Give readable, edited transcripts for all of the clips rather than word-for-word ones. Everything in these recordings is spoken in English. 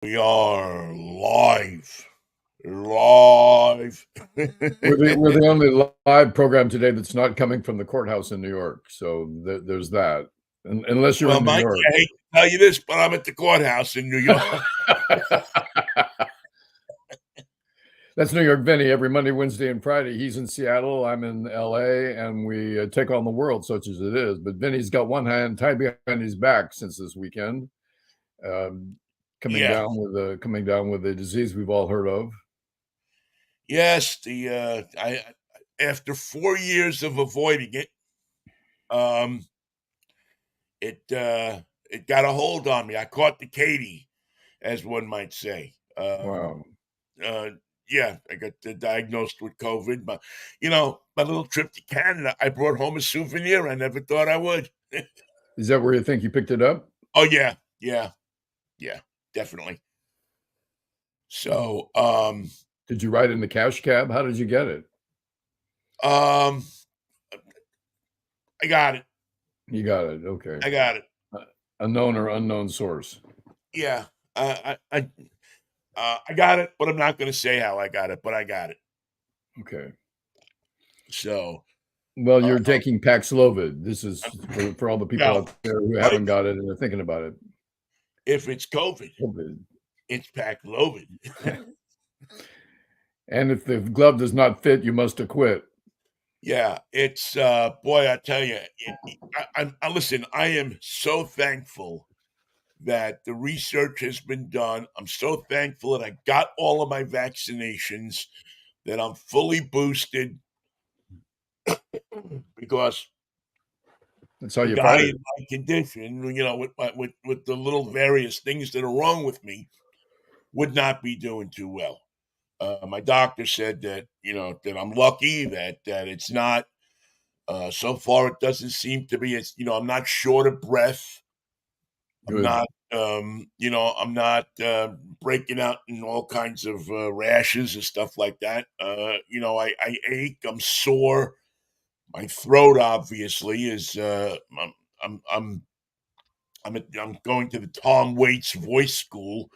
We are live. Live. We're the only live program today that's not coming from the courthouse in New York. So there's that. Unless you're Well, in New Mikey, York. I hate to tell you this, but I'm at the courthouse in New York. That's New York Vinnie. Every Monday, Wednesday, and Friday, he's in Seattle. I'm in LA, and we take on the world, such as it is. But Vinnie's got one hand tied behind his back since this weekend, coming Yeah. down with a disease we've all heard of. Yes, I after 4 years of avoiding it, um, it got a hold on me. I caught the Katie, as one might say. Wow. Uh, yeah, I got diagnosed with COVID. But my little trip to Canada, I brought home a souvenir. I never thought I would. Is that where you think you picked it up? Oh yeah, definitely. So, Did you ride in the cash cab? How did you get it? um, I got it. You got it. Okay. I got it. A known or unknown source. Yeah, I got it, but I'm not going to say how I got it, but I got it. Okay. So, Well, uh, you're taking Paxlovid. This is for all the people no, out there who Mike, haven't got it and are thinking about it. if it's COVID, COVID. it's Paxlovid. And if the glove does not fit, you must acquit. Yeah, it's boy, I tell you, I listen. I am so thankful that the research has been done. I'm so thankful that I got all of my vaccinations, that I'm fully boosted, because That's how a you guy fight it. in my condition, with the little various things that are wrong with me, would not be doing too well. My doctor said that that I'm lucky that it's not. So far, it doesn't seem to be. It's I'm not short of breath. I'm Good. not. I'm not breaking out in all kinds of rashes and stuff like that. I ache. I'm sore. My throat obviously is. I'm going to the Tom Waits voice school,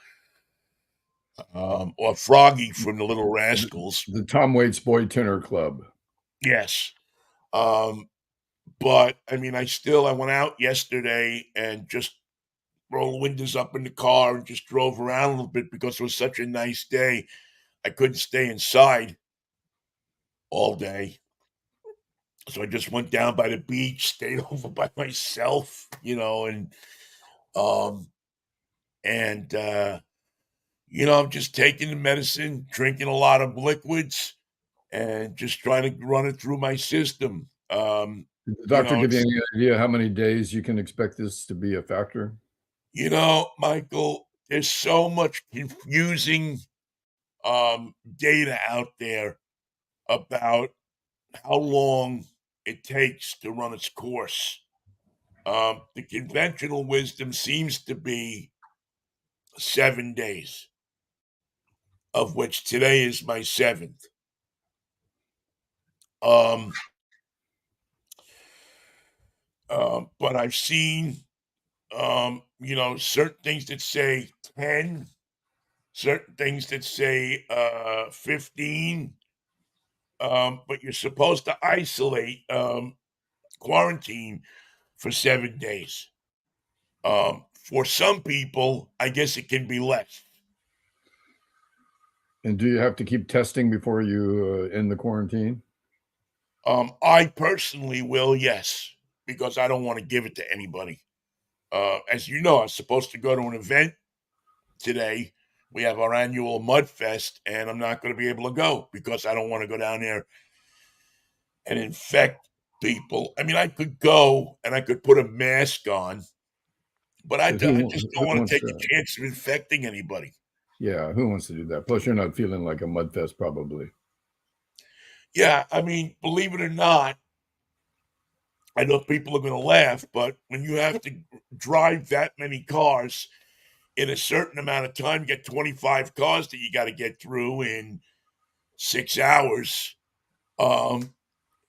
or Froggy from the Little The, Rascals. the Tom Waits Boy Tenor Club. Yes. Um, but I went out yesterday and just rolled the windows up in the car and just drove around a little bit because it was such a nice day. I couldn't stay inside all day. So I just went down by the beach, stayed over by myself, um and I'm just taking the medicine, drinking a lot of liquids, and just trying to run it through my system. Did the doctor give you It's any idea how many days you can expect this to be a factor? Michael, there's so much confusing data out there about how long it takes to run its course. The conventional wisdom seems to be 7 days, of which today is my seventh. Um, but I've seen, certain things that say 10, certain things that say 15. But you're supposed to isolate, quarantine for 7 days. For some people, I guess it can be less. And do you have to keep testing before you end the quarantine? I personally will, yes, because I don't want to give it to anybody. As you know, I was supposed to go to an event today. We have our annual Mud Fest, and I'm not going to be able to go because I don't want to go down there and infect people. I could go and I could put a mask on, but I But just who don't want to wants take to? a chance of infecting anybody. Yeah, who wants to do that? Plus, you're not feeling like a mudfest, probably. Yeah, believe it or not, I know people are going to laugh, but when you have to drive that many cars in a certain amount of time, you get 25 cars that you got to get through in 6 hours.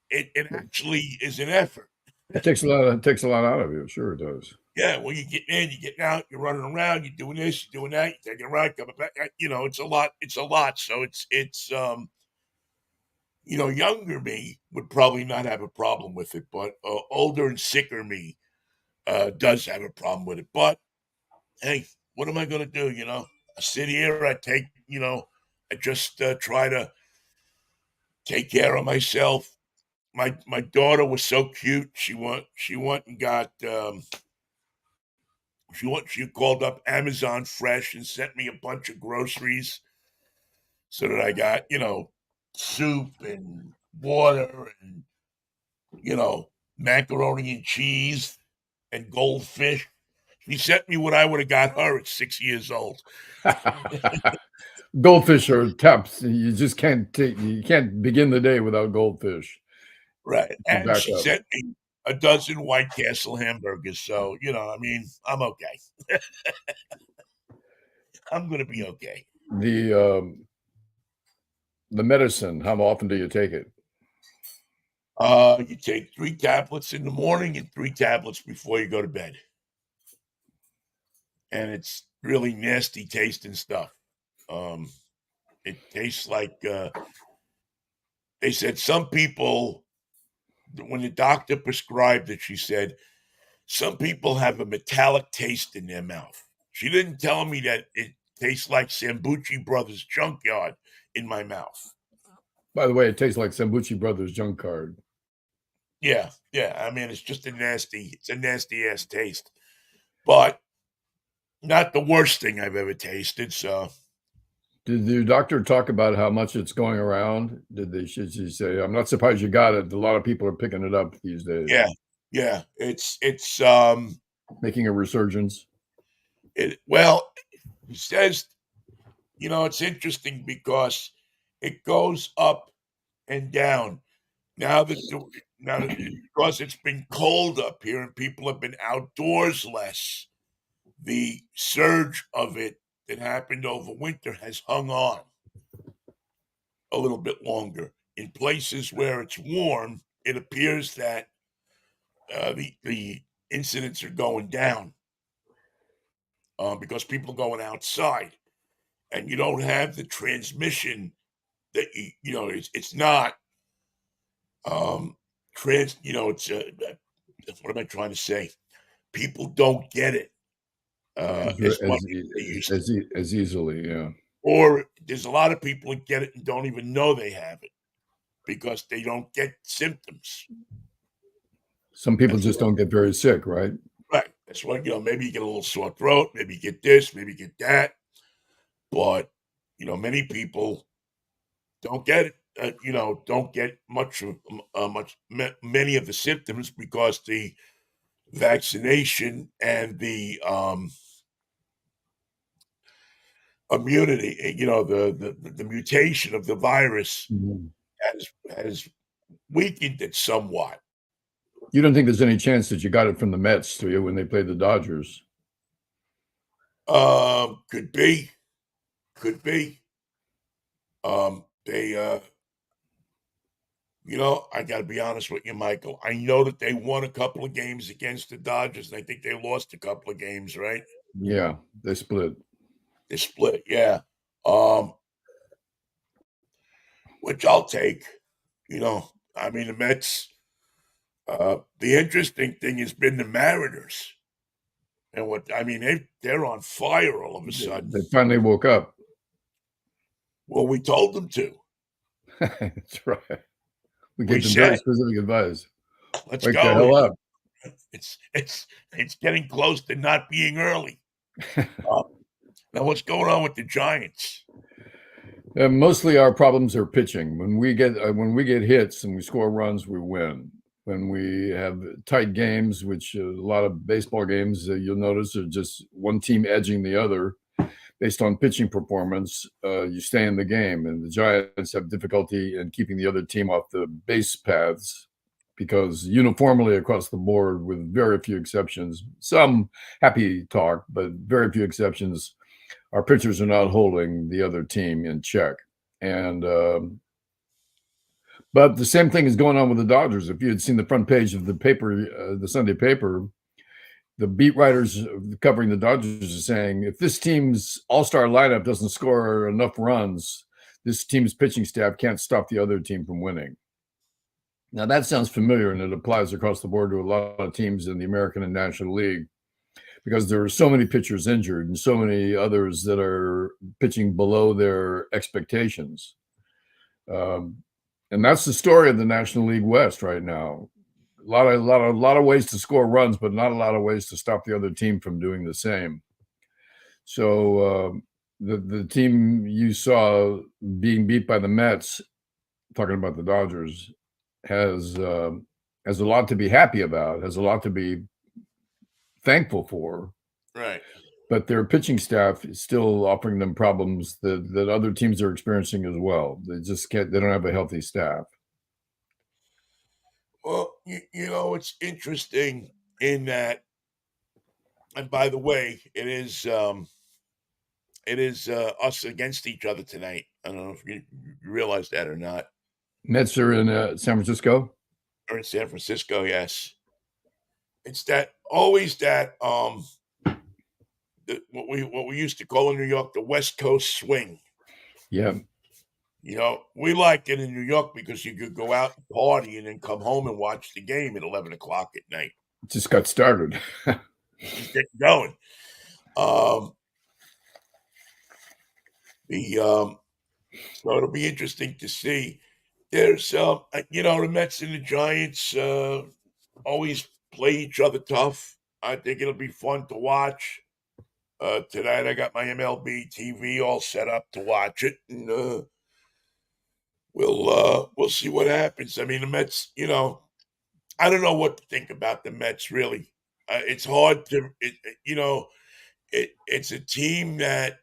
It actually is an effort. It takes a lot. It takes a lot out of you. Sure, it does. Yeah, well, you're getting in, you're getting out, you're running around, you're doing this, you're doing that, you're taking a ride, coming back. It's a lot. It's a lot. So younger me would probably not have a problem with it, but older and sicker me does have a problem with it. But hey, what am I going to do? I sit here, I just try to take care of myself. My daughter was so cute. She went and got she called up Amazon Fresh and sent me a bunch of groceries so that I got, soup and water and, macaroni and cheese and goldfish. She sent me what I would have got her at 6 years old. Goldfish are tops. You just you can't begin the day without goldfish. Right. You And back she up. sent me a dozen White Castle hamburgers. So, I'm okay. I'm going to be okay. The medicine, how often do you take it? You take 3 tablets in the morning and 3 tablets before you go to bed. And it's really nasty tasting stuff. It tastes like they said some people, when the doctor prescribed it, she said some people have a metallic taste in their mouth. She didn't tell me that it tastes like Sambucci Brothers Junkyard in my mouth. By the way, it tastes like Sambucci Brothers junk card. Yeah. I mean, it's a nasty ass taste, but not the worst thing I've ever tasted. So, Did the doctor talk about how much it's going around? Should she say, I'm not surprised you got it. A lot of people are picking it up these days. yeah, it's making a resurgence. Well, he says, it's interesting because it goes up and down. Now because it's been cold up here and people have been outdoors less, the surge of it that happened over winter has hung on a little bit longer. In places where it's warm, it appears that the incidents are going down because people are going outside, and you don't have the transmission that it's not it's what am I trying to say? People don't get it as much as they used to. As easily, yeah. Or there's a lot of people that get it and don't even know they have it because they don't get symptoms. Some people just don't get very sick, right? Right. That's why, maybe you get a little sore throat, maybe you get this, maybe you get that. But, many people don't get it, don't get many of the symptoms because the vaccination and the immunity, the mutation of the virus has weakened it somewhat. You don't think there's any chance that you got it from the Mets, do you, when they played the Dodgers? Could be. I got to be honest with you, Michael. I know that they won a couple of games against the Dodgers, and I think they lost a couple of games, right? Yeah, they split. Yeah. Which I'll take. I mean, the Mets. The interesting thing has been the Mariners, and they're on fire all of a sudden. They finally woke up. Well, we told them to. That's right. We gave them very specific advice. Let's Wake go. The hell up. It's getting close to not being early. Now, what's going on with the Giants? Mostly our problems are pitching. When we get hits and we score runs, we win. When we have tight games, which a lot of baseball games you'll notice are just one team edging the other based on pitching performance, you stay in the game. And the Giants have difficulty in keeping the other team off the base paths because uniformly across the board, with very few exceptions, some happy talk, but very few exceptions, our pitchers are not holding the other team in check. And but the same thing is going on with the Dodgers. If you had seen the front page of the paper, the Sunday paper, the beat writers covering the Dodgers are saying if this team's all-star lineup doesn't score enough runs, this team's pitching staff can't stop the other team from winning. Now that sounds familiar, and it applies across the board to a lot of teams in the American and National League because there are so many pitchers injured and so many others that are pitching below their expectations. And that's the story of the National League West right now. A lot of ways to score runs, but not a lot of ways to stop the other team from doing the same. So the team you saw being beat by the Mets, talking about the Dodgers, has a lot to be happy about, has a lot to be thankful for. Right. But their pitching staff is still offering them problems that other teams are experiencing as well. They just can't. They don't have a healthy staff. Well, it's interesting in that, and by the way, it is us against each other tonight. I don't know if you realize that or not. Mets are in San Francisco. Or in San Francisco, yes. It's always that what we used to call in New York the West Coast swing. Yeah. We like it in New York because you could go out and party and then come home and watch the game at 11 o'clock at night. It just got started. Just get going. So it'll be interesting to see. There's the Mets and the Giants always play each other tough. I think it'll be fun to watch. Tonight I got my MLB TV all set up to watch it, and we'll see what happens. I mean, the Mets, I don't know what to think about the Mets. Really, it's hard to, it's a team that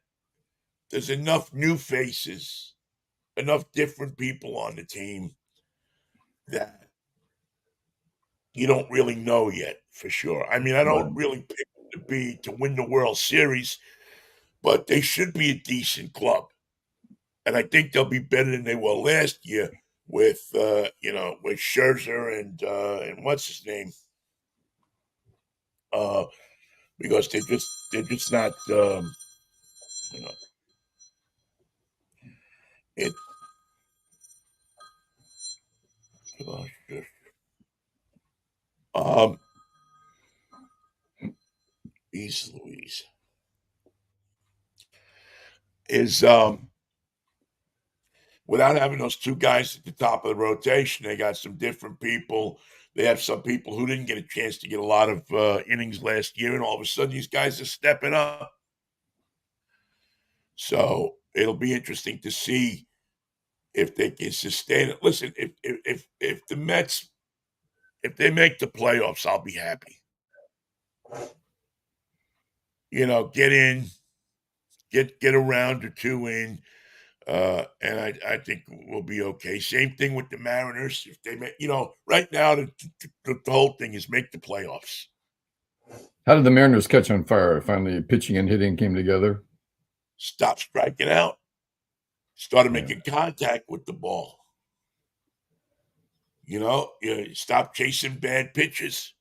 there's enough new faces, enough different people on the team that you don't really know yet for sure. I mean, I don't really pick them to win the World Series, but they should be a decent club. And I think they'll be better than they were last year with with Scherzer and what's his name. Because they're just not it Louise is without having those two guys at the top of the rotation, they got some different people. They have some people who didn't get a chance to get a lot of innings last year, and all of a sudden these guys are stepping up. So it'll be interesting to see if they can sustain it. Listen, if the Mets, if they make the playoffs, I'll be happy. Get in, get a round or two in. And I think we'll be okay. Same thing with the Mariners. If they make, right now the whole thing is make the playoffs. How did the Mariners catch on fire? Finally, pitching and hitting came together. Stop striking out. Started making contact with the ball. Stop chasing bad pitches.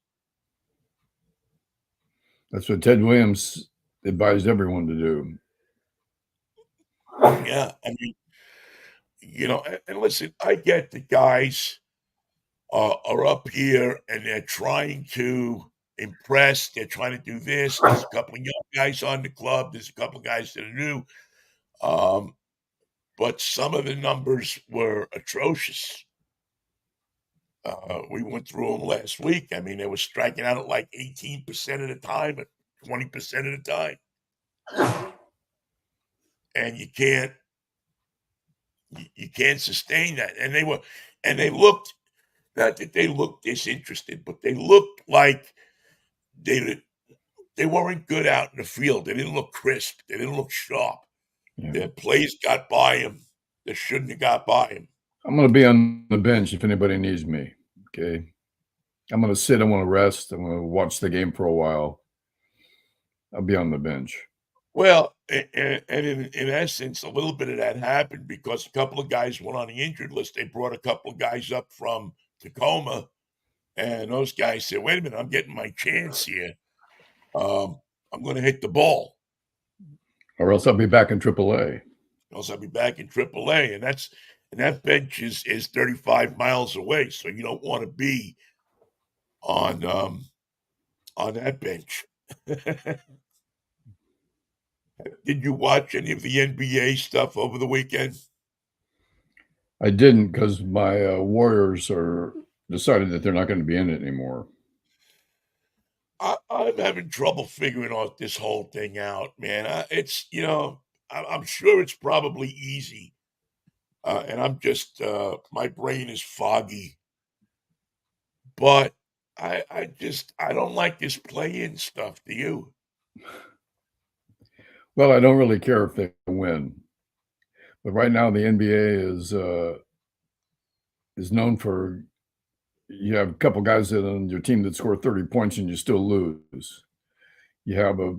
That's what Ted Williams advised everyone to do. Yeah, I mean, and listen, I get the guys are up here and they're trying to impress. They're trying to do this. There's a couple of young guys on the club. There's a couple of guys that are new. But some of the numbers were atrocious. We went through them last week. I mean, they were striking out at like 18% of the time, at 20% of the time. And you can't sustain that. And they looked, not that they looked disinterested, but they looked like they weren't good out in the field. They didn't look crisp. They didn't look sharp. Yeah. Their plays got by him. They shouldn't have got by him. I'm going to be on the bench if anybody needs me. Okay. I'm going to sit. I'm going to rest. I'm going to watch the game for a while. I'll be on the bench. Well, and in essence, a little bit of that happened because a couple of guys went on the injured list. They brought a couple of guys up from Tacoma, and those guys said, wait a minute, I'm getting my chance here. I'm going to hit the ball, or else I'll be back in AAA. else I'll be back in AAA, and that bench is 35 miles away, so you don't want to be on on that bench. Did you watch any of the NBA stuff over the weekend? I didn't because my Warriors are decided that they're not going to be in it anymore. I'm having trouble figuring out this whole thing out, man. It's I'm sure it's probably easy, and I'm just my brain is foggy. But I don't like this play-in stuff. Do you? Well, I don't really care if they win, but right now the NBA is known for you have a couple guys that on your team that score 30 points and you still lose. You have a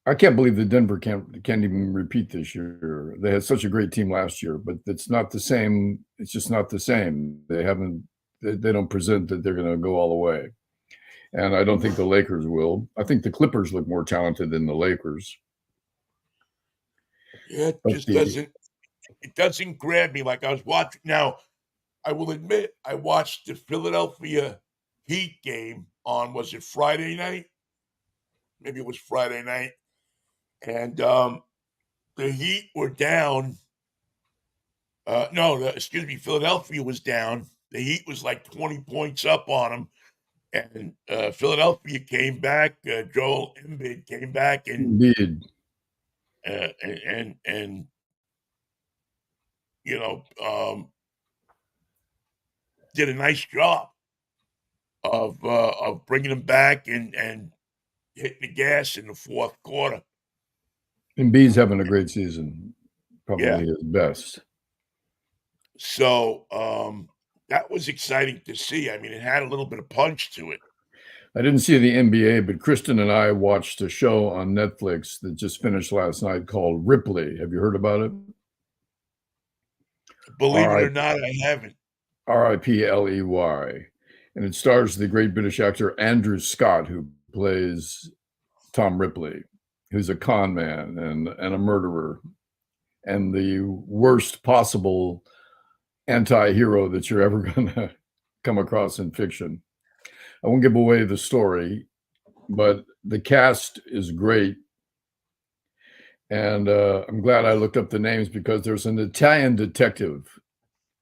I can't believe that Denver can't even repeat this year. They had such a great team last year, but it's not the same. It's just not the same. They don't present that they're going to go all the way. And I don't think the Lakers will. I think the Clippers look more talented than the Lakers. Yeah, But it doesn't grab me like I was watching. Now, I will admit I watched the Philadelphia Heat game on, was it Friday night? Maybe it was Friday night. And the Heat were down. No, excuse me, Philadelphia was down. The Heat was like 20 points up on them. And Philadelphia came back. Joel Embiid came back indeed, and you know did a nice job of bringing them back and hitting the gas in the fourth quarter. Embiid's having a great season, Yeah, probably his best. so that was exciting to see. I mean, it had a little bit of punch to it. I didn't see the NBA, but Kristen and I watched a show on Netflix that just finished last night called Ripley. Have you heard about it? Believe it R or not, I haven't. Ripley, and it stars the great British actor Andrew Scott, who plays Tom Ripley, who's a con man and a murderer, and the worst possible anti-hero that you're ever going to come across in fiction. I won't give away the story, but the cast is great. And I'm glad I looked up the names because there's an Italian detective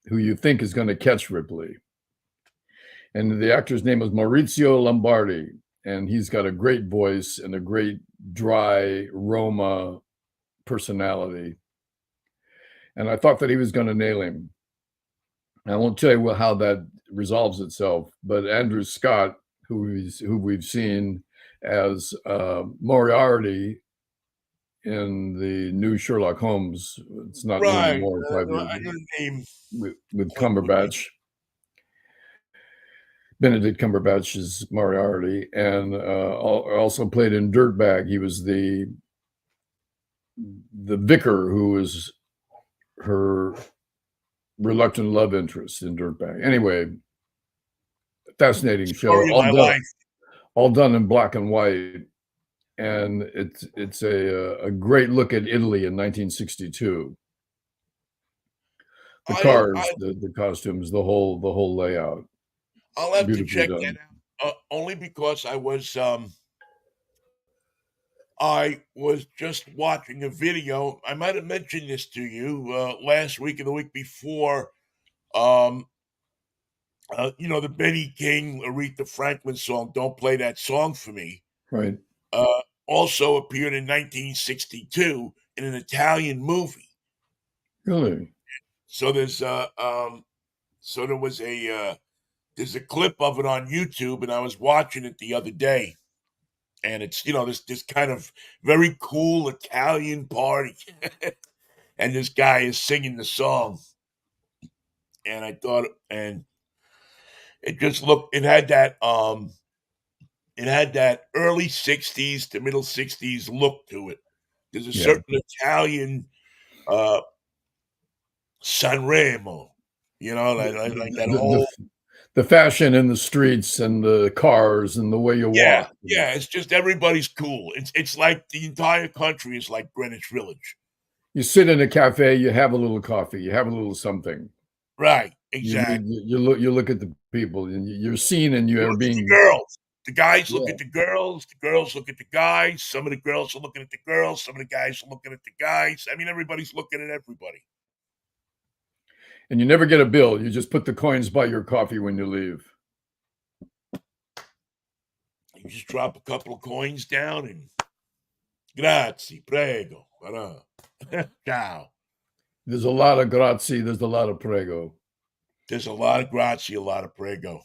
who you think is going to catch Ripley. And the actor's name is Maurizio Lombardi. And he's got a great voice and a great dry Roma personality. And I thought that he was going to nail him. I won't tell you how that resolves itself, but Andrew Scott, who we've seen as Moriarty in the new Sherlock Holmes, it's not new Right. anymore, 5 years I know the name. with Cumberbatch. Benedict Cumberbatch is Moriarty, and also played in Dirtbag. He was the vicar who was her reluctant love interest in Dirtbag. Anyway, fascinating show, Story of my life. all done in black and white, and it's a great look at Italy in 1962. The cars, the costumes, the whole layout. I'll have to Beautifully check done. that out. Only because I was just watching a video. I might have mentioned this to you last week or the week before. The Benny King, Aretha Franklin song, "Don't Play That Song for Me," Right. uh, also appeared in 1962 in an Italian movie. Really? So there was there's a clip of it on YouTube, and I was watching it the other day, and it's this kind of very cool Italian party, and this guy is singing the song, and I thought, and it just looked, it had that early 60s to middle 60s look to it. There's a Yeah. certain Italian Sanremo, like that whole. The fashion in the streets and the cars and the way you Yeah, walk. yeah, it's just everybody's cool. It's like the entire country is like Greenwich Village. You sit in a cafe, you have a little coffee, you have a little something. Right, You exactly. read, you look at the people, and you're seen, and You you're look at the being girls. The guys look yeah, at the girls look at the guys. Some of the girls are looking at the girls, some of the guys are looking at the guys. I mean, everybody's looking at everybody. and you never get a bill. You just put the coins by your coffee when you leave. You just drop a couple of coins down and grazie, prego, ciao. There's a lot of grazie. There's a lot of prego. There's a lot of grazie, a lot of prego.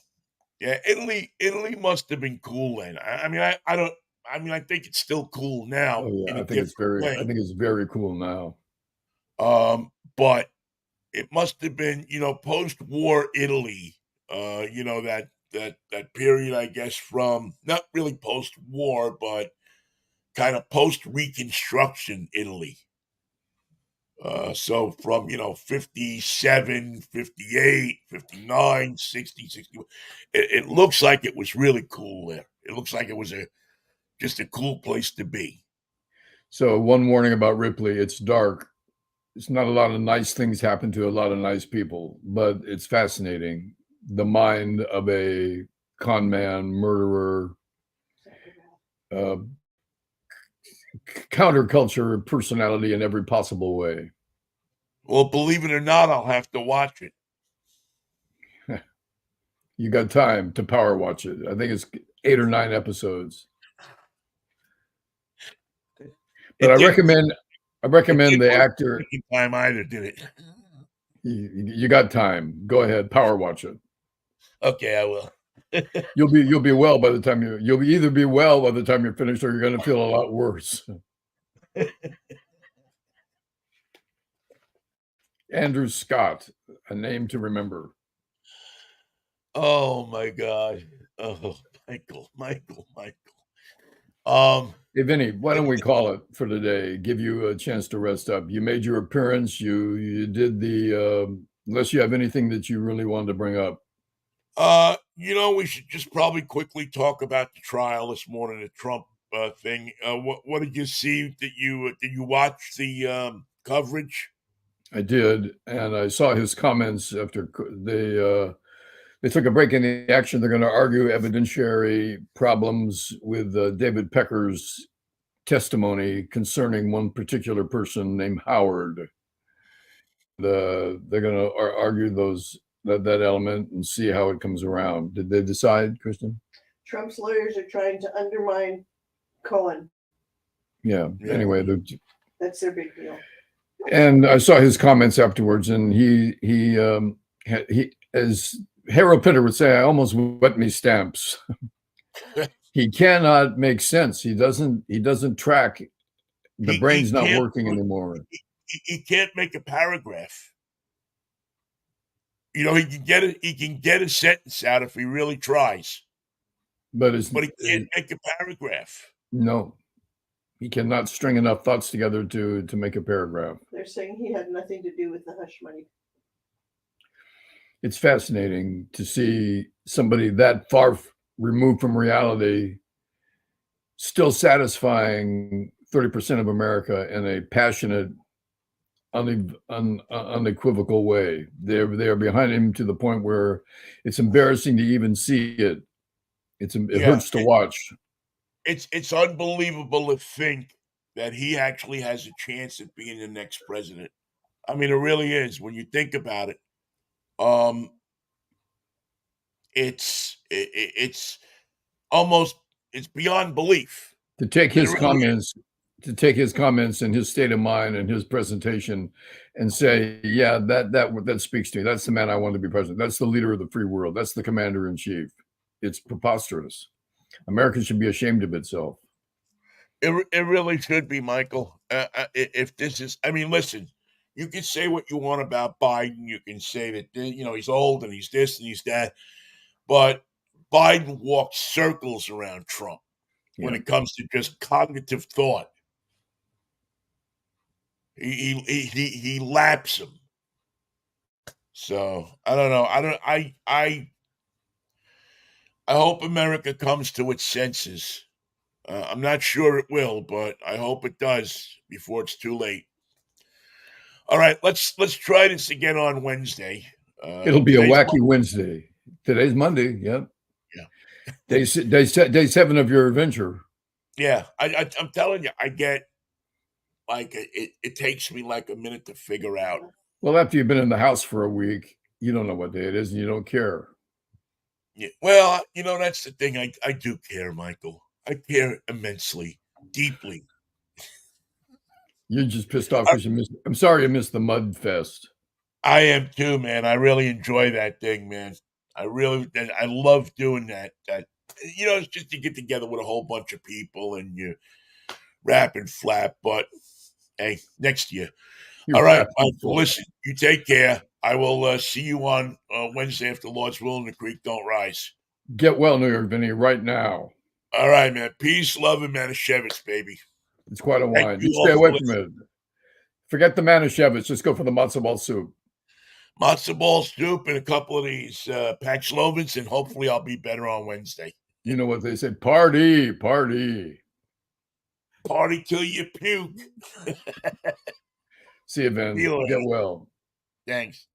Yeah, Italy must have been cool then. I don't. I mean, I think it's still cool now Oh in yeah, a different I way. think it's very cool now. But it must have been, post-war Italy. That period, I guess, from not really post-war, but kind of post-Reconstruction Italy. So from, 57, 58, 59, 60, 60, it looks like it was really cool there. It looks like it was just a cool place to be. So one warning about Ripley: it's dark. It's not a lot of nice things happen to a lot of nice people, but it's fascinating. The mind of a con man, murderer, uh, counterculture personality in every possible way. Well, believe it or not, I'll have to watch it. You got time to power watch it. I think it's 8 or 9 episodes. But It didn't I it recommend didn't the work actor. the second time either, did it? You got time. Go ahead, power watch it. Okay, I will. You'll be well by the time you'll either be well by the time you're finished, or you're going to feel a lot worse. Andrew Scott, a name to remember. Oh my god. Oh, Michael. Um, Hey, Vinny, why don't we call it for today? Give you a chance to rest up. You made your appearance. You did the. Unless you have anything that you really wanted to bring up. we should just probably quickly talk about the trial this morning, the Trump thing. What did you see? Did you watch the coverage? I did, and I saw his comments after they took a break in the action. They're going to argue evidentiary problems with David Pecker's testimony concerning one particular person named Howard. They're going to argue that element and see how it comes around. Did they decide, Kristen? Trump's lawyers are trying to undermine Cohen. Yeah. Yeah. Anyway, That's their big deal. and I saw his comments afterwards, and he as Harold Pitter would say, I almost wet me stamps. He cannot make sense. He doesn't track. The brain's not working anymore. He can't make a paragraph. He can get a sentence out if he really tries. But But he can't make a paragraph. no, he cannot string enough thoughts together to make a paragraph. They're saying he had nothing to do with the hush money. It's fascinating to see somebody that far removed from reality still satisfying 30% of America in a passionate, unequivocal way. They're behind him to the point where it's embarrassing to even see it. It hurts to watch. It's unbelievable to think that he actually has a chance at being the next president. I mean, it really is when you think about it. It's almost it's beyond belief. To take It his really comments, and his state of mind and his presentation, and say, yeah, that speaks to me. That's the man I want to be president. That's the leader of the free world. That's the commander in chief. It's preposterous. America should be ashamed of itself. It really should be, Michael. If this is, I mean, listen, you can say what you want about Biden. You can say that he's old and he's this and he's that, but Biden walks circles around Trump when it comes to just cognitive thought. He laps him. So I don't know. I hope America comes to its senses. I'm not sure it will, but I hope it does before it's too late. All right, let's try this again on Wednesday. It'll be a Today's wacky Wednesday. Today's Monday. Yep. Yeah. Day 7 of your adventure. Yeah, I'm telling you, I get like it takes me like a minute to figure out. Well, after you've been in the house for a week, you don't know what day it is, and you don't care. Yeah, well, that's the thing. I do care, Michael. I care immensely, deeply. You're just pissed off because you missed. I'm sorry you missed the Mud Fest. I am too, man. I really enjoy that thing, man. I love doing that. It's just to get together with a whole bunch of people and you rap and flap. But hey, next year. All right, Michael, listen, you take care. I will see you on Wednesday if the Lord's willing the creek don't rise. Get well, New York, Vinnie, right now. All right, man. Peace, love, and Manischewitz, baby. It's quite a wine. You Stay away from it. Forget the Manischewitz. Just go for the matzo ball soup. Matzo ball soup and a couple of these Paxlovens, and hopefully I'll be better on Wednesday. You know what they say? Party, party. Party till you puke. See you, Vin. Get well. Thanks.